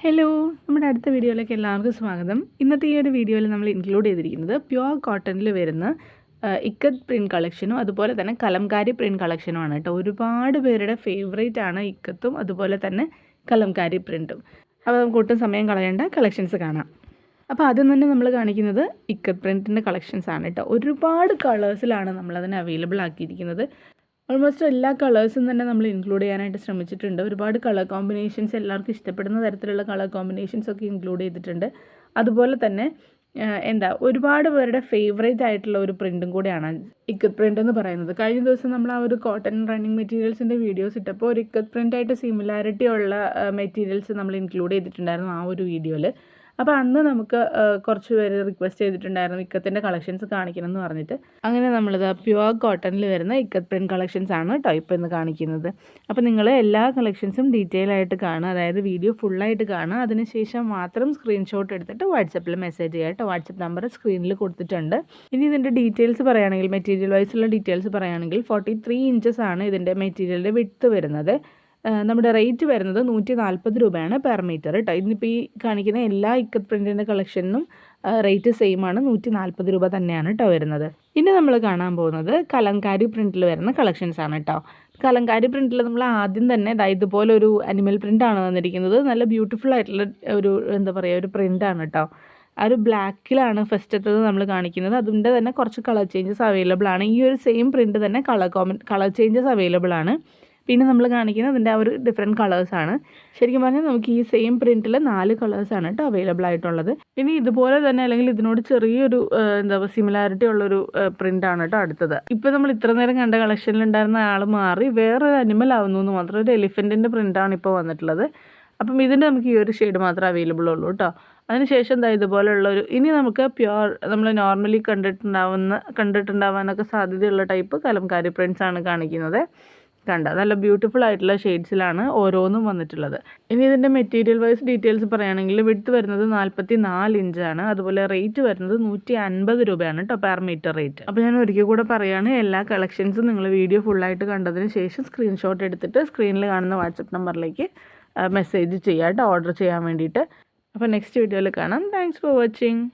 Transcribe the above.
Hello, നമ്മുടെ അടുത്ത വീഡിയോയിലേക്ക് എല്ലാവർക്കും സ്വാഗതം. ഇന്നത്തെ ഈ ഒരു വീഡിയോയിൽ നമ്മൾ ഇൻക്ലൂഡ് ചെയ്തിരിക്കുന്നത് പ്യുവർ കോട്ടണിൽ വരുന്ന ഇക്കത്ത് പ്രിൻറ്റ് കളക്ഷനും അതുപോലെ തന്നെ കലംകാരി പ്രിൻറ്റ് കളക്ഷനുമാണ് കേട്ടോ. ഒരുപാട് പേരുടെ ഫേവറേറ്റ് ആണ് ഇക്കത്തും അതുപോലെ തന്നെ കലംകാരി പ്രിൻറ്റും. അപ്പോൾ നമുക്ക് ഒട്ടും സമയം കളയേണ്ട കളക്ഷൻസ് കാണാം. അപ്പോൾ ആദ്യം തന്നെ നമ്മൾ കാണിക്കുന്നത് ഇക്കത്ത് പ്രിൻറ്റിൻ്റെ കളക്ഷൻസ് ആണ് കേട്ടോ. ഒരുപാട് കളേഴ്സിലാണ് നമ്മളതിന് അവൈലബിൾ ആക്കിയിരിക്കുന്നത്. ഓൾമോസ്റ്റ് എല്ലാ കളേഴ്സും തന്നെ നമ്മൾ ഇൻക്ലൂഡ് ചെയ്യാനായിട്ട് ശ്രമിച്ചിട്ടുണ്ട്. ഒരുപാട് കളർ കോമ്പിനേഷൻസ് എല്ലാവർക്കും ഇഷ്ടപ്പെടുന്ന തരത്തിലുള്ള കളർ കോമ്പിനേഷൻസ് ഒക്കെ ഇൻക്ലൂഡ് ചെയ്തിട്ടുണ്ട്. അതുപോലെ തന്നെ ഒരുപാട് പേരുടെ ഫേവറേറ്റ് ആയിട്ടുള്ള ഒരു പ്രിൻറ്റും കൂടെയാണ് ഇക്കത്ത് പ്രിൻ്റ് എന്ന് പറയുന്നത്. കഴിഞ്ഞ ദിവസം നമ്മൾ ആ ഒരു കോട്ടൺ റണ്ണിങ് മെറ്റീരിയൽസിൻ്റെ വീഡിയോസ് ഇട്ടപ്പോൾ ഒരു ഇക്കത്ത് പ്രിൻ്റായിട്ട് സിമിലാരിറ്റി ഉള്ള മെറ്റീരിയൽസ് നമ്മൾ ഇൻക്ലൂഡ് ചെയ്തിട്ടുണ്ടായിരുന്നു ആ ഒരു വീഡിയോയിൽ. അപ്പോൾ അന്ന് നമുക്ക് കുറച്ച് പേര് റിക്വസ്റ്റ് ചെയ്തിട്ടുണ്ടായിരുന്നു ഇക്കത്തിൻ്റെ കളക്ഷൻസ് കാണിക്കണം എന്ന് പറഞ്ഞിട്ട്. അങ്ങനെ നമ്മളിത് പ്യുവർ കോട്ടണിൽ വരുന്ന ഇക്കത്ത് പ്രിൻറ്റ് കളക്ഷൻസ് ആണ് കേട്ടോ ഇപ്പോൾ ഇന്ന് കാണിക്കുന്നത്. അപ്പോൾ നിങ്ങൾ എല്ലാ കളക്ഷൻസും ഡീറ്റെയിൽ ആയിട്ട് കാണുക, അതായത് വീഡിയോ ഫുള്ളായിട്ട് കാണുക. അതിനുശേഷം മാത്രം സ്ക്രീൻഷോട്ട് എടുത്തിട്ട് വാട്സപ്പിൽ മെസ്സേജ് ചെയ്യുക കേട്ടോ. വാട്സപ്പ് നമ്പർ സ്ക്രീനിൽ കൊടുത്തിട്ടുണ്ട്. ഇനി ഇതിൻ്റെ ഡീറ്റെയിൽസ് പറയുകയാണെങ്കിൽ, മെറ്റീരിയൽ വൈസുള്ള ഡീറ്റെയിൽസ് പറയുകയാണെങ്കിൽ 43 ഇഞ്ചസ് ആണ് ഇതിൻ്റെ മെറ്റീരിയലിൻ്റെ വിഡ്ത്ത് വരുന്നത്. നമ്മുടെ റേറ്റ് വരുന്നത് 140 രൂപയാണ് പെർ മീറ്റർ കേട്ടോ. ഇന്നിപ്പോൾ ഈ കാണിക്കുന്ന എല്ലാ ഇക്കത്ത് പ്രിൻറ്റിൻ്റെ കളക്ഷനും റേറ്റ് സെയിം ആണ്, 140 രൂപ തന്നെയാണ് കേട്ടോ വരുന്നത്. ഇനി നമ്മൾ കാണാൻ പോകുന്നത് കലംകാരി പ്രിൻറ്റിൽ വരുന്ന കളക്ഷൻസ് ആണ് കേട്ടോ. കലംകാരി പ്രിൻറ്റിൽ നമ്മൾ ആദ്യം തന്നെ ഇതുപോലെ ഒരു അനിമൽ പ്രിൻ്റാണ് വന്നിരിക്കുന്നത്. നല്ല ബ്യൂട്ടിഫുൾ ആയിട്ടുള്ള ഒരു ഒരു പ്രിൻ്റാണ് കേട്ടോ. ആ ഒരു ബ്ലാക്കിലാണ് ഫസ്റ്റത്തത് നമ്മൾ കാണിക്കുന്നത്. അതിൻ്റെ തന്നെ കുറച്ച് കളർ ചേഞ്ചസ് അവൈലബിൾ ആണ്. ഈ ഒരു സെയിം പ്രിൻറ്റ് തന്നെ കളർ ചേഞ്ചസ് അവൈലബിൾ ആണ്. പിന്നെ നമ്മൾ കാണിക്കുന്നത് അതിൻ്റെ ആ ഒരു ഡിഫറെൻറ്റ് കളേഴ്സാണ്. ശരിക്കും പറഞ്ഞാൽ നമുക്ക് ഈ സെയിം പ്രിൻറ്റിൽ 4 കളേഴ്സാണ് കേട്ടോ അവൈലബിൾ ആയിട്ടുള്ളത്. ഇനി ഇതുപോലെ തന്നെ അല്ലെങ്കിൽ ഇതിനോട് ചെറിയൊരു സിമിലാരിറ്റി ഉള്ളൊരു പ്രിൻ്റാണ് കേട്ടോ അടുത്തത്. ഇപ്പോൾ നമ്മൾ ഇത്ര നേരം കണ്ട കളക്ഷനിലുണ്ടായിരുന്ന ആൾ മാറി വേറൊരു അനിമൽ ആവുന്നു എന്ന് മാത്രം. ഒരു എലിഫൻറ്റിൻ്റെ പ്രിൻ്റാണ് ഇപ്പോൾ വന്നിട്ടുള്ളത്. അപ്പം ഇതിൻ്റെ നമുക്ക് ഈ ഒരു ഷെയ്ഡ് മാത്രമേ അവൈലബിൾ ഉള്ളൂ കേട്ടോ. അതിനുശേഷം ഇതുപോലുള്ളൊരു, ഇനി നമുക്ക് പ്യുവർ നമ്മൾ നോർമലി കണ്ടിട്ടുണ്ടാവാനൊക്കെ സാധ്യതയുള്ള ടൈപ്പ് കലംകാരി പ്രിൻറ്റ്സാണ് കാണിക്കുന്നത്. നല്ല ബ്യൂട്ടിഫുൾ ആയിട്ടുള്ള ഷെയ്ഡ്സിലാണ് ഓരോന്നും വന്നിട്ടുള്ളത്. ഇനി ഇതിൻ്റെ മെറ്റീരിയൽ വൈസ് ഡീറ്റെയിൽസ് പറയുകയാണെങ്കിൽ വിഡ്ത്ത് വരുന്നത് 44 ഇഞ്ചാണ്. അതുപോലെ റേറ്റ് വരുന്നത് 150 രൂപയാണ് കേട്ടോ പെർ മീറ്റർ റേറ്റ്. അപ്പോൾ ഞാൻ ഒരിക്കൽ കൂടെ പറയുകയാണ്, എല്ലാ കളക്ഷൻസും നിങ്ങൾ വീഡിയോ ഫുള്ളായിട്ട് കണ്ടതിന് ശേഷം സ്ക്രീൻഷോട്ട് എടുത്തിട്ട് സ്ക്രീനിൽ കാണുന്ന വാട്സപ്പ് നമ്പറിലേക്ക് മെസ്സേജ് ചെയ്യുക കേട്ടോ, ഓർഡർ ചെയ്യാൻ വേണ്ടിയിട്ട്. അപ്പോൾ നെക്സ്റ്റ് വീഡിയോയിൽ കാണാം. Thanks for watching.